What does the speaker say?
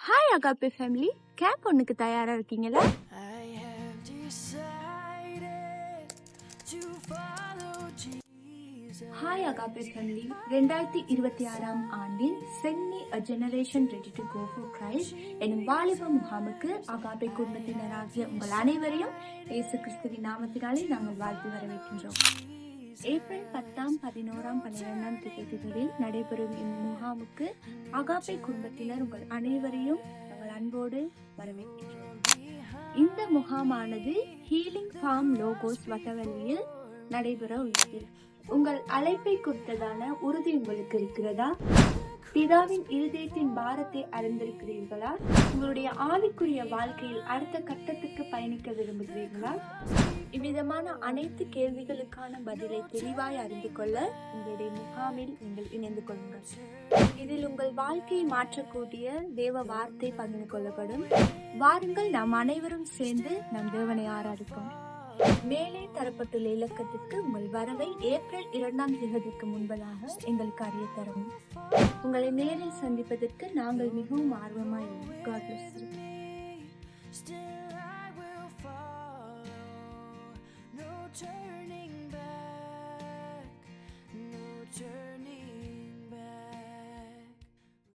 Hi Agape family, camp ஒன்றுக்கு தயாராக இருக்கீங்களா? ஹாய் அகாபே ஃபேமிலி, 2026 ஆண்டில் Chennai a generation ready to go for Christ எனும் வாலிப முகாமுக்கு அகாபே குடும்பத்தினராகிய உங்கள் அனைவரையும் இயேசு கிறிஸ்துவின் நாமத்தினாலே நாங்கள் வாழ்த்து வரவேற்கின்றோம். ஏப்ரல் 10, 11, 12 தேதிகளில் நடைபெறும் இம்முகாமுக்கு அகாபே குடும்பத்தினர் உங்கள் அனைவரையும் நாங்கள் அன்போடு வரவேற்கின்றோம். இந்த முகாமானது ஹீலிங் ஃபார்ம் லோகோஸ் வட்டவள்ளியில் நடைபெற உள்ளது. உங்கள் அழைப்பை குறித்ததான உறுதி உங்களுக்கு இருக்கிறதா? பிதாவின் இருதயத்தின் பாரத்தை அறிந்திருக்கிறீர்களா? உங்களுடைய ஆவிக்குரிய வாழ்க்கையில் அடுத்த கட்டத்துக்கு பயணிக்க விரும்புகிறீர்களா? இவ்விதமான அனைத்து கேள்விகளுக்கான பதிலை தெளிவாய் அறிந்து கொள்ள உங்களுடைய முகாமில் நீங்கள் இணைந்து கொள்ளுங்கள். இதில் உங்கள் வாழ்க்கையை மாற்றக்கூடிய தேவ வார்த்தை பகிர்ந்து கொள்ளப்படும். வாருங்கள், நாம் அனைவரும் சேர்ந்து நம் தேவனை ஆராதிப்போம். மேலே தரப்பட்டுள்ள இலக்கத்திற்கு உங்கள் வரவை ஏப்ரல் 2ஆம் தேதிக்கு முன்பதாக எங்களுக்கு அறிய தரும். உங்களை நேரில் சந்திப்பதற்கு நாங்கள் மிகவும் ஆர்வமாய் உள்ளோம். God bless you.